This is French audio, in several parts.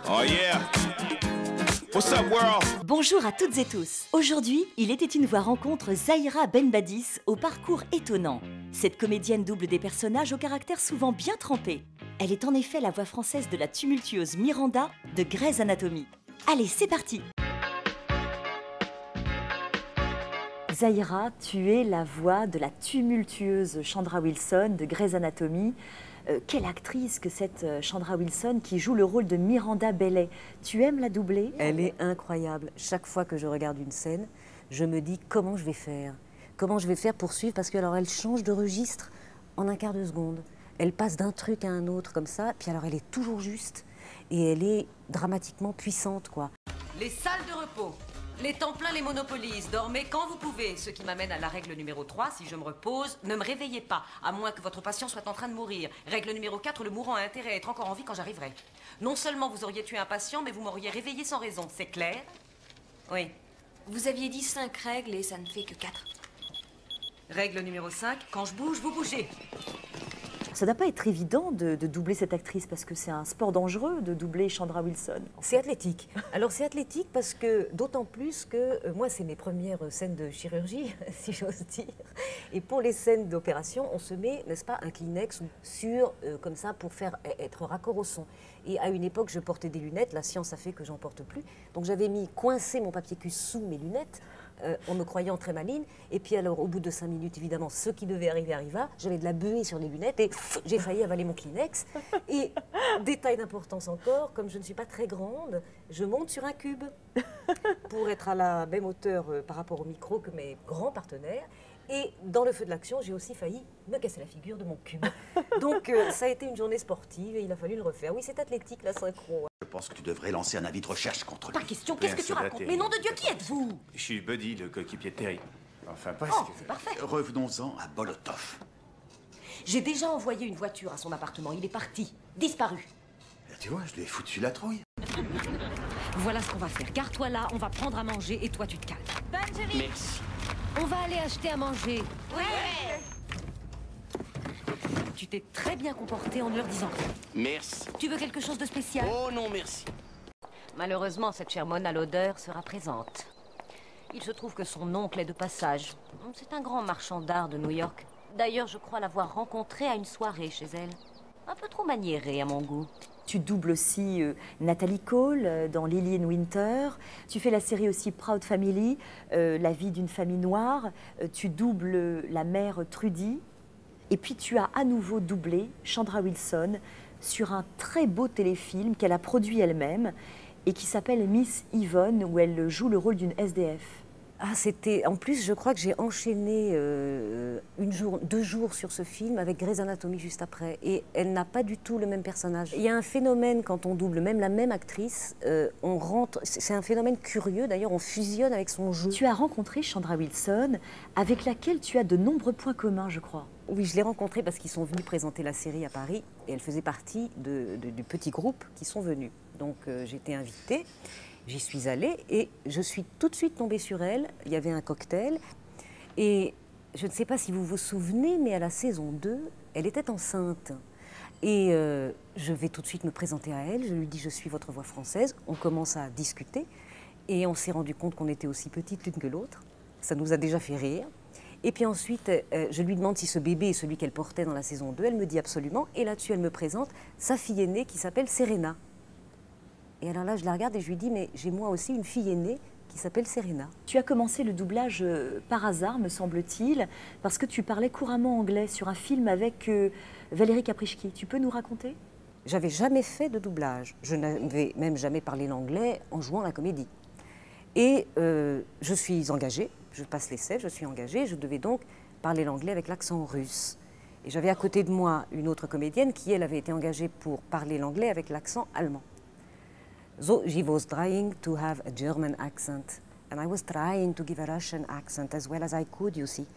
Oh yeah! What's up, world? Bonjour à toutes et tous. Aujourd'hui, il était une voix rencontre Zahira Benbadis au parcours étonnant. Cette comédienne double des personnages au caractère souvent bien trempé. Elle est en effet la voix française de la tumultueuse Miranda de Grey's Anatomy. Allez, c'est parti! Zahira, tu es la voix de la tumultueuse Chandra Wilson de Grey's Anatomy. Quelle actrice que cette Chandra Wilson qui joue le rôle de Miranda Bailey. Tu aimes la doubler? Elle est incroyable. Chaque fois que je regarde une scène, je me dis comment je vais faire. Comment je vais faire pour suivre, parce que alors elle change de registre en un quart de seconde. Elle passe d'un truc à un autre comme ça, puis alors elle est toujours juste et elle est dramatiquement puissante, quoi. Les salles de repos. Les temps pleins les monopolisent. Dormez quand vous pouvez. Ce qui m'amène à la règle numéro 3. Si je me repose, ne me réveillez pas, à moins que votre patient soit en train de mourir. Règle numéro 4. Le mourant a intérêt à être encore en vie quand j'arriverai. Non seulement vous auriez tué un patient, mais vous m'auriez réveillé sans raison. C'est clair? Oui. Vous aviez dit 5 règles et ça ne fait que 4. Règle numéro 5. Quand je bouge, vous bougez. Ça ne doit pas être évident de doubler cette actrice parce que c'est un sport dangereux de doubler Chandra Wilson. C'est athlétique. Alors c'est athlétique parce que, d'autant plus que moi c'est mes premières scènes de chirurgie, si j'ose dire. Et pour les scènes d'opération, on se met, n'est-ce pas, un Kleenex sur, comme ça, pour être raccord au son. Et à une époque, je portais des lunettes, la science a fait que j'en porte plus. Donc j'avais coincé mon papier cul sous mes lunettes, en me croyant très maligne. Et puis alors, au bout de 5 minutes, évidemment, ce qui devait arriver arriva. J'avais de la buée sur les lunettes et j'ai failli avaler mon Kleenex. Et détail d'importance encore, comme je ne suis pas très grande, je monte sur un cube pour être à la même hauteur par rapport au micro que mes grands partenaires. Et dans le feu de l'action, j'ai aussi failli me casser la figure de mon cube. Donc ça a été une journée sportive et il a fallu le refaire. Oui, c'est athlétique, la synchro. Je pense que tu devrais lancer un avis de recherche contre lui. Pas question, qu'est-ce que tu racontes? Mais nom de Dieu, qui êtes-vous? Je suis Buddy, le coéquipier de Terry. Enfin, Oh, presque. c'est parfait. Revenons-en à Bolotov. J'ai déjà envoyé une voiture à son appartement. Il est parti. Disparu. Tu vois, je lui ai foutu la trouille. Voilà ce qu'on va faire. Garde-toi là, on va prendre à manger et toi tu te calmes. Merci. On va aller acheter à manger. Ouais. Tu t'es très bien comporté en ne leur disant rien. Merci. Tu veux quelque chose de spécial? Oh non, merci. Malheureusement, cette chère Mona Lauder sera présente. Il se trouve que son oncle est de passage. C'est un grand marchand d'art de New York. D'ailleurs, je crois l'avoir rencontré à une soirée chez elle. Un peu trop maniérée à mon goût. Tu doubles aussi Nathalie Cole dans Lily in Winter. Tu fais la série aussi Proud Family, la vie d'une famille noire. Tu doubles la mère Trudy. Et puis tu as à nouveau doublé Chandra Wilson sur un très beau téléfilm qu'elle a produit elle-même et qui s'appelle Miss Yvonne, où elle joue le rôle d'une SDF. Ah, c'était... En plus, je crois que j'ai enchaîné 2 jours sur ce film avec Grey's Anatomy juste après. Et elle n'a pas du tout le même personnage. Il y a un phénomène quand on double même la même actrice, on rentre... C'est un phénomène curieux, d'ailleurs, on fusionne avec son jeu. Tu as rencontré Chandra Wilson, avec laquelle tu as de nombreux points communs, je crois. Oui, je l'ai rencontrée parce qu'ils sont venus présenter la série à Paris et elle faisait partie du petit groupe qui sont venus. Donc j'étais invitée. J'y suis allée et je suis tout de suite tombée sur elle. Il y avait un cocktail et je ne sais pas si vous vous souvenez, mais à la saison 2, elle était enceinte. Et je vais tout de suite me présenter à elle. Je lui dis « Je suis votre voix française ». On commence à discuter et on s'est rendu compte qu'on était aussi petites l'une que l'autre. Ça nous a déjà fait rire. Et puis ensuite, je lui demande si ce bébé est celui qu'elle portait dans la saison 2. Elle me dit absolument. Et là-dessus, elle me présente sa fille aînée qui s'appelle Serena. Et alors là, je la regarde et je lui dis, mais j'ai moi aussi une fille aînée qui s'appelle Serena. Tu as commencé le doublage par hasard, me semble-t-il, parce que tu parlais couramment anglais sur un film avec Valérie Kaprichki. Tu peux nous raconter? J'avais jamais fait de doublage. Je n'avais même jamais parlé l'anglais en jouant la comédie. Et je suis engagée, je passe l'essai, je suis engagée, je devais donc parler l'anglais avec l'accent russe. Et j'avais à côté de moi une autre comédienne qui, elle, avait été engagée pour parler l'anglais avec l'accent allemand. So she was trying to have a German accent, and I was trying to give a Russian accent as well as I could, you see.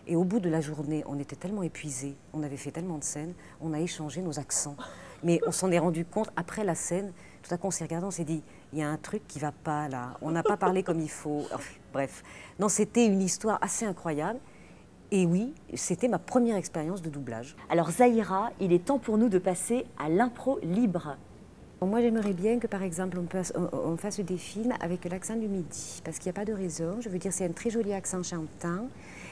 Et au bout de la journée, on était tellement épuisés, on avait fait tellement de scènes, on a échangé nos accents. Mais on s'en est rendu compte après la scène, tout à coup on s'est regardé, on s'est dit, il y a un truc qui ne va pas là, on n'a pas parlé comme il faut. Enfin, bref, non, c'était une histoire assez incroyable. Et oui, c'était ma première expérience de doublage. Alors Zahira, il est temps pour nous de passer à l'impro libre. Moi, j'aimerais bien que, par exemple, on fasse des films avec l'accent du Midi, parce qu'il n'y a pas de raison. Je veux dire, c'est un très joli accent chantant.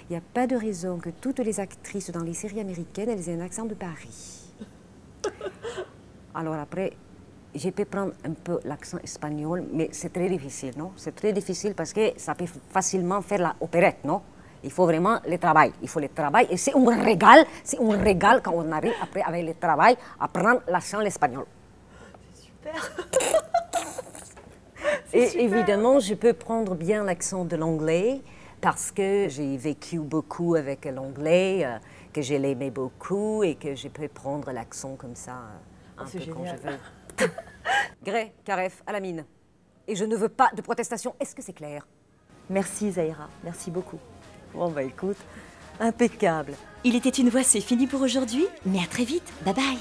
Il n'y a pas de raison que toutes les actrices dans les séries américaines, elles aient un accent de Paris. Alors après, je peux prendre un peu l'accent espagnol, mais c'est très difficile, non? C'est très difficile parce que ça peut facilement faire la opérette, non? Il faut vraiment le travail. Il faut le travail et c'est un régal quand on arrive après avec le travail à prendre l'accent espagnol. Et évidemment, je peux prendre bien l'accent de l'anglais parce que j'ai vécu beaucoup avec l'anglais, que je l'aimais beaucoup et que je peux prendre l'accent comme ça un peu quand je veux. Grès, Caref, à la mine. Et je ne veux pas de protestation. Est-ce que c'est clair? Merci Zahira, merci beaucoup. Bon bah écoute, impeccable. Il était une voix, c'est fini pour aujourd'hui, mais à très vite. Bye bye.